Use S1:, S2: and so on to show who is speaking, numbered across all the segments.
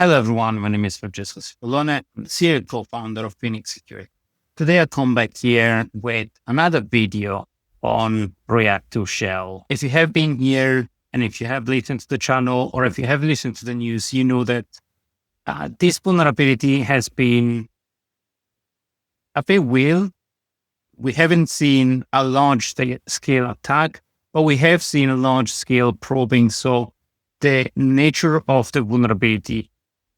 S1: Hello everyone, my name is Francesco Cipollone, I'm the CEO and co-founder of Phoenix Security. Today I come back here with another video on React2Shell. If you have been here and if you have listened to the channel or if you have listened to the news, you know that this vulnerability has been a bit weird. We haven't seen a large scale attack, but we have seen a large scale probing. So the nature of the vulnerability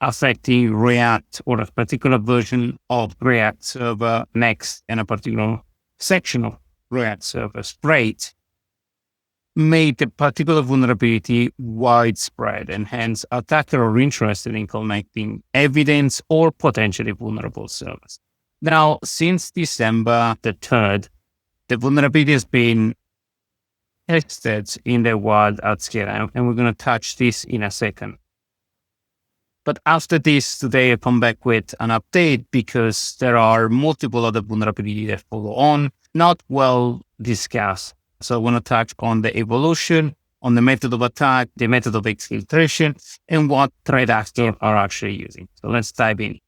S1: affecting React or a particular version of React Server Next and a particular section of React Server Straight made the particular vulnerability widespread, and hence attackers are interested in collecting evidence or potentially vulnerable servers. Now, since December the 3rd, the vulnerability has been tested in the wild at scale, and we're going to touch this in a second. But after this, today I come back with an update because there are multiple other vulnerabilities that follow on, not well discussed. So I want to touch on the evolution, on the method of attack, the method of exfiltration, and what threat actors are actually using. So let's dive in.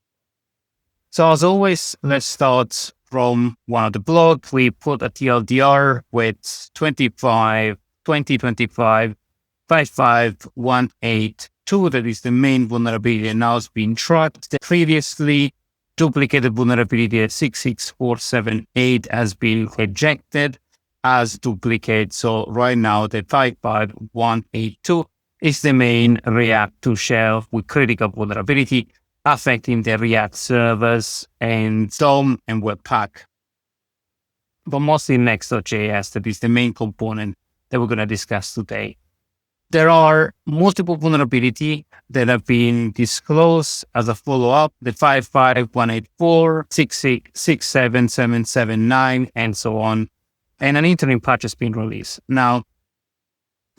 S1: So as always, let's start from one of the blogs. We put a TLDR with 2025-55182. That is the main vulnerability, and now it's being tracked. The previously duplicated vulnerability at 66478 has been rejected as duplicate. So right now the 55182 is the main React2Shell with critical vulnerability affecting the React servers and DOM and webpack, but mostly Next.js. That is the main component that we're going to discuss today. There are multiple vulnerabilities that have been disclosed as a follow-up, the 55184, 67779, and so on. And an interim patch has been released. Now,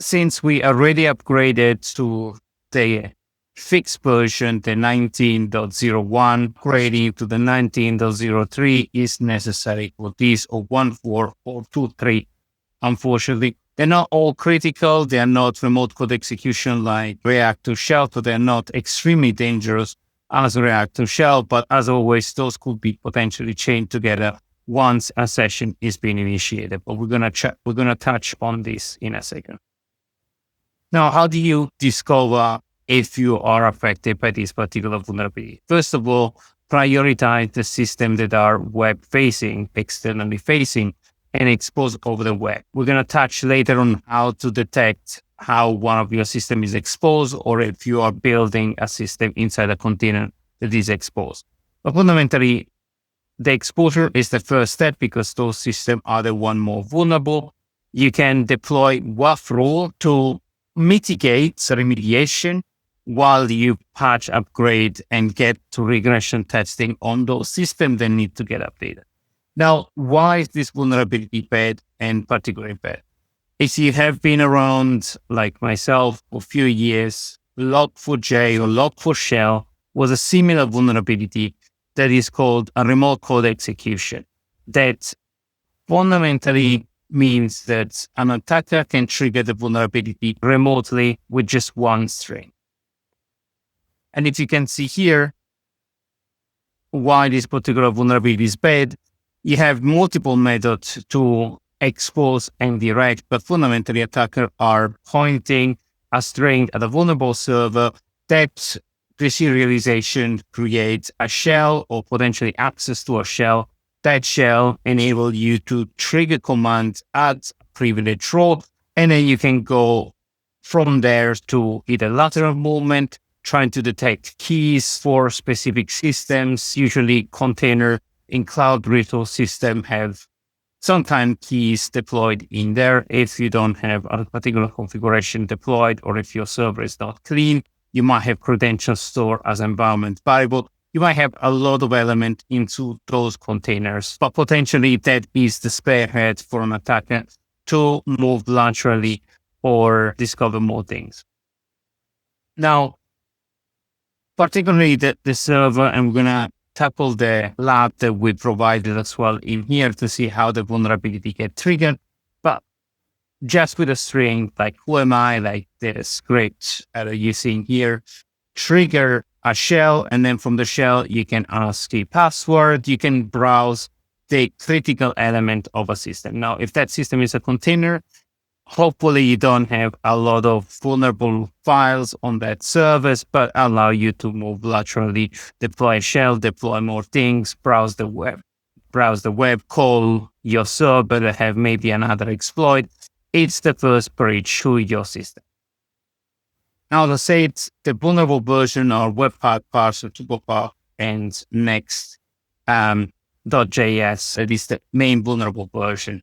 S1: since we already upgraded to the fixed version, the 19.01, upgrading to the 19.03 is necessary for this, or 1.4 or 2.3. Unfortunately, they're not all critical. They are not remote code execution like React2Shell, so they're not extremely dangerous as React2Shell. But as always, those could be potentially chained together once a session is being initiated. But we're gonna touch on this in a second. Now, how do you discover if you are affected by this particular vulnerability? First of all, prioritize the systems that are web-facing, externally facing, and exposed over the web. We're going to touch later on how to detect how one of your systems is exposed, or if you are building a system inside a container that is exposed. But fundamentally, the exposure is the first step because those systems are the one more vulnerable. You can deploy WAF rule to mitigate remediation while you patch, upgrade, and get to regression testing on those systems that need to get updated. Now, why is this vulnerability bad and particularly bad? If you have been around, like myself, for a few years, Log4j or Log4Shell was a similar vulnerability that is called a remote code execution. That fundamentally means that an attacker can trigger the vulnerability remotely with just one string. And if you can see here, why this particular vulnerability is bad, you have multiple methods to expose and direct, but fundamentally attackers are pointing a string at a vulnerable server. That deserialization creates a shell or potentially access to a shell. That shell enables you to trigger commands at a privileged role, and then you can go from there to either lateral movement, trying to detect keys for specific systems. Usually container in cloud resource system have sometimes keys deployed in there. If you don't have a particular configuration deployed, or if your server is not clean, you might have credentials stored as environment variable. You might have a lot of elements into those containers, but potentially that is the spearhead for an attacker to move laterally or discover more things. Now, particularly the server, and we're going to tackle the lab that we provided as well in here to see how the vulnerability get triggered. But just with a string like who am I, like the script that you're seeing here, trigger a shell, and then from the shell, you can ask a password. You can browse the critical element of a system. Now, if that system is a container, hopefully you don't have a lot of vulnerable files on that service, but allow you to move laterally, deploy a shell, deploy more things, browse the web, call your server that have maybe another exploit. It's the first breach to your system. Now, let's say it's the vulnerable version are webpack, parcel, turbopack, and Next.js. That is the main vulnerable version.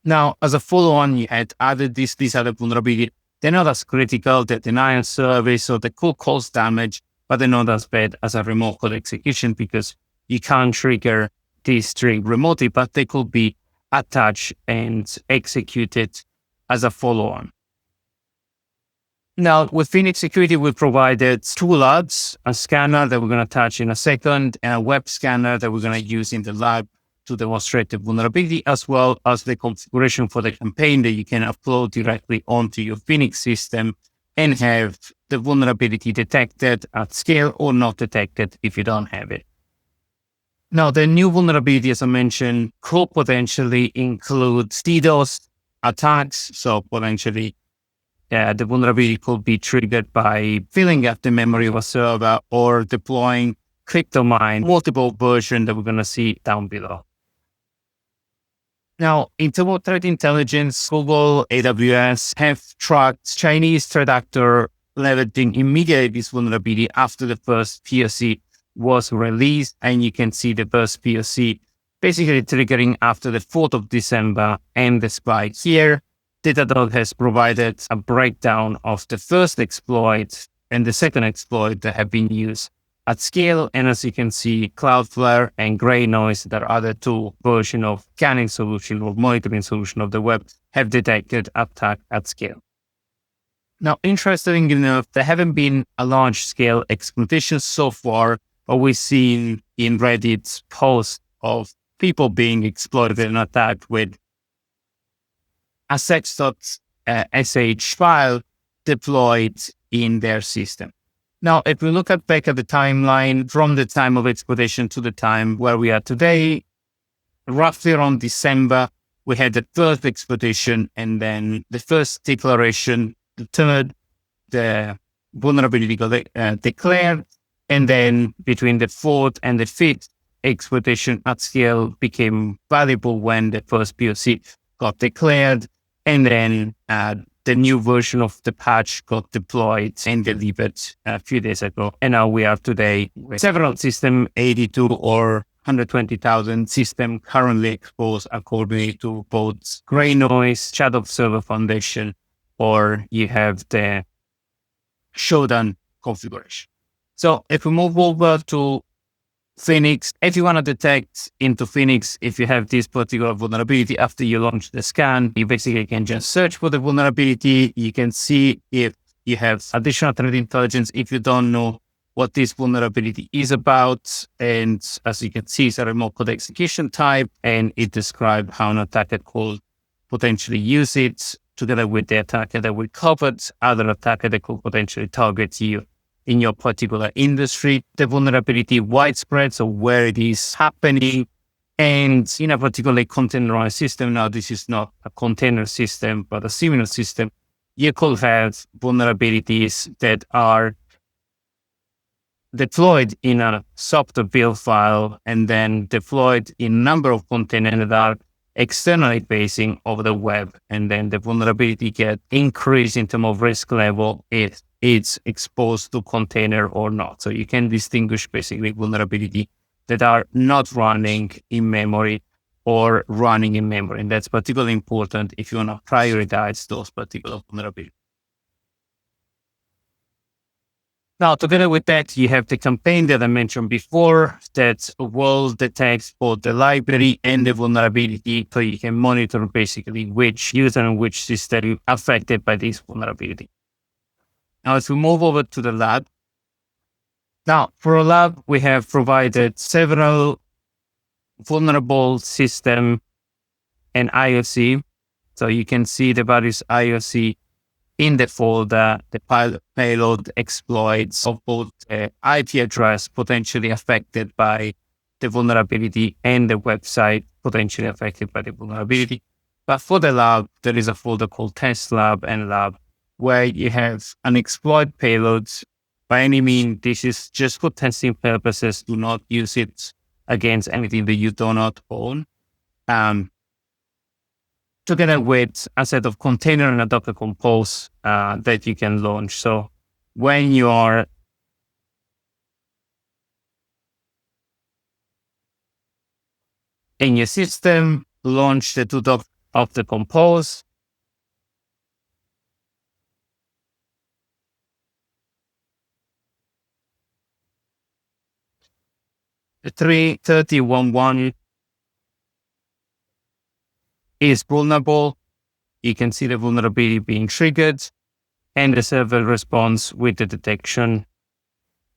S1: Now, as a follow-on, you had added these other vulnerabilities. They're not as critical, the denial service, or they could cause damage, but they're not as bad as a remote code execution because you can't trigger this string remotely, but they could be attached and executed as a follow-on. Now, with Phoenix Security, we provided two labs, a scanner that we're going to touch in a second, and a web scanner that we're going to use in the lab to demonstrate the vulnerability, as well as the configuration for the campaign that you can upload directly onto your Phoenix system and have the vulnerability detected at scale or not detected if you don't have it. Now, the new vulnerability, as I mentioned, could potentially include DDoS attacks. So potentially, the vulnerability could be triggered by filling up the memory of a server or deploying CryptoMine, multiple versions that we're going to see down below. Now, in terms of threat intelligence, Google, AWS have tracked Chinese threat actor leveraging immediately this vulnerability after the first POC was released. And you can see the first POC basically triggering after the 4th of December and the spike here. Datadog has provided a breakdown of the first exploit and the second exploit that have been used at scale. And as you can see, Cloudflare and Grey Noise, that are the two versions of scanning solution or monitoring solution of the web, have detected attack at scale. Now, interestingly enough, there haven't been a large-scale exploitation so far, but we've seen in Reddit posts of people being exploited and attacked with a sex.sh file deployed in their system. Now, if we look back at the timeline from the time of exploitation to the time where we are today, roughly around December, we had the first exploitation and then the first declaration, the third, the vulnerability got declared, and then between the fourth and the fifth exploitation at scale became valuable when the first POC got declared, and then the new version of the patch got deployed and delivered a few days ago. And now we are today with several systems, 82 or 120,000 systems currently exposed according to both Grey Noise, Shadow Server Foundation, or you have the Shodan configuration. So if we move over to Phoenix, if you want to detect into Phoenix, if you have this particular vulnerability after you launch the scan, you basically can just search for the vulnerability. You can see if you have additional threat intelligence if you don't know what this vulnerability is about. And as you can see, it's a remote code execution type, and it describes how an attacker could potentially use it together with the attacker that we covered, other attacker that could potentially target you in your particular industry, the vulnerability widespread, so where it is happening, and in a particularly containerized system. Now, this is not a container system, but a similar system. You could have vulnerabilities that are deployed in a software build file and then deployed in a number of containers that are externally facing over the web. And then the vulnerability get increased in terms of risk level if it's exposed to container or not. So you can distinguish basically vulnerability that are not running in memory or running in memory. And that's particularly important if you want to prioritize those particular vulnerabilities. Now, together with that, you have the campaign that I mentioned before that will detect both the library and the vulnerability, so you can monitor basically which user and which system affected by this vulnerability. Now, as we move over to the lab. Now, for a lab, we have provided several vulnerable system and IOC. So you can see the various IOC in the folder the payload exploits of both the IP address potentially affected by the vulnerability and the website potentially affected by the vulnerability. But for the lab, there is a folder called test lab and lab, where you have an exploit payload. By any means, this is just for testing purposes. Do not use it against anything that you do not own. Together with a set of container and a Docker Compose that you can launch. So when you are in your system, launch the Docker of the Compose. The 3.30.1.1 is vulnerable. You can see the vulnerability being triggered and the server responds with the detection.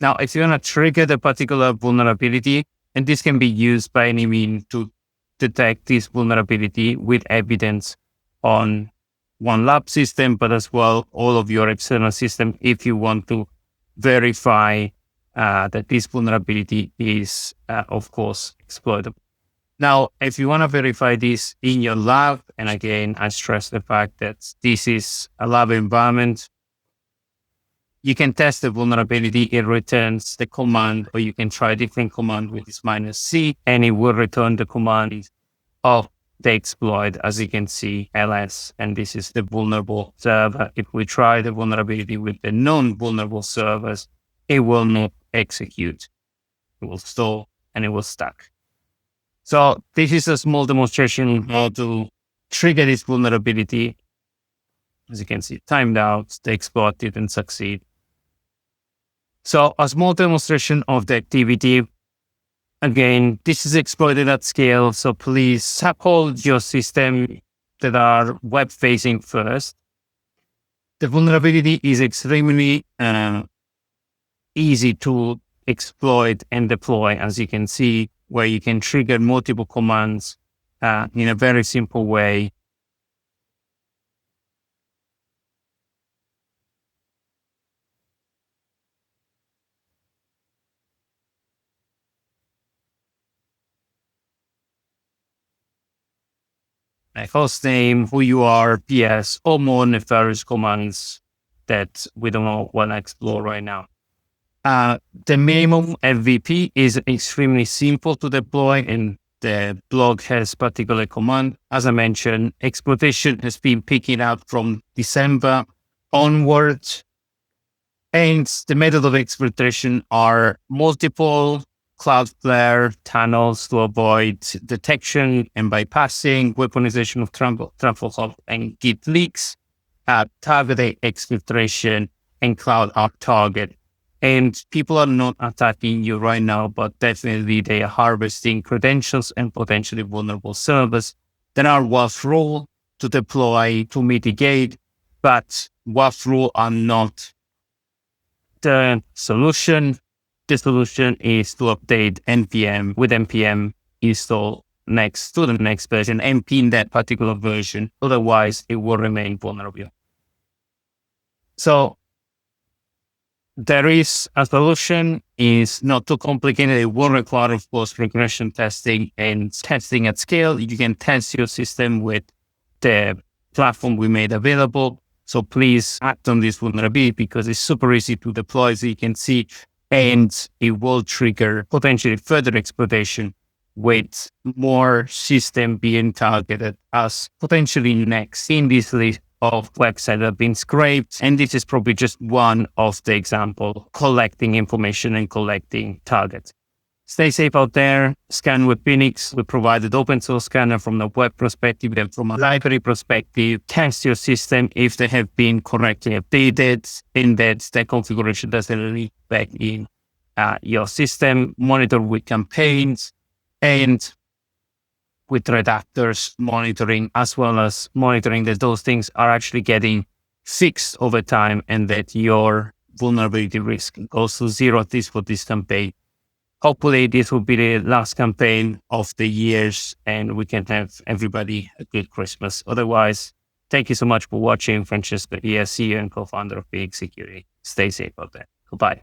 S1: Now, if you want to trigger the particular vulnerability, and this can be used by any means to detect this vulnerability with evidence on one lab system, but as well all of your external system if you want to verify that this vulnerability is, of course, exploitable. Now, if you want to verify this in your lab, and again, I stress the fact that this is a lab environment, you can test the vulnerability. It returns the command, or you can try a different command with this -c, and it will return the command of the exploit, as you can see, ls, and this is the vulnerable server. If we try the vulnerability with the non-vulnerable servers, it will not execute. It will stall and it will stack. So this is a small demonstration on how to trigger this vulnerability. As you can see, timed out, the exploit didn't succeed. So a small demonstration of the activity. Again, this is exploited at scale. So please hold your system that are web facing first. The vulnerability is extremely easy to exploit and deploy, as you can see, where you can trigger multiple commands in a very simple way. Like host name, who you are, PS, or more nefarious commands that we don't want to explore right now. The minimum MVP is extremely simple to deploy, and the blog has particular command. As I mentioned, exploitation has been picking up from December onwards, and the method of exfiltration are multiple Cloudflare tunnels to avoid detection and bypassing, weaponization of truffle hop and Git leaks, targeted exfiltration, and cloud arc target. And people are not attacking you right now, but definitely they are harvesting credentials and potentially vulnerable servers that are WAF rule to deploy to mitigate, but WAF rule are not the solution. The solution is to update NPM with NPM install next to the next version and pin that particular version. Otherwise, it will remain vulnerable. So there is a solution. Is not too complicated. It will require, of course, regression testing and testing at scale. You can test your system with the platform we made available. So please act on this vulnerability because it's super easy to deploy, as you can see, and it will trigger potentially further exploitation with more system being targeted as potentially next in this list of websites that have been scraped. And this is probably just one of the example, collecting information and collecting targets. Stay safe out there. Scan with Phoenix. We provided open source scanner from the web perspective and from a library perspective. Test your system if they have been correctly updated, and that the configuration doesn't leak back in your system. Monitor with campaigns and with threat actors monitoring, as well as monitoring that those things are actually getting fixed over time and that your vulnerability risk goes to zero, at least for this campaign. Hopefully this will be the last campaign of the years and we can have everybody a good Christmas. Otherwise, Thank you so much for watching. Francesco here, CEO and co-founder of PX Security. Stay safe out there. Goodbye.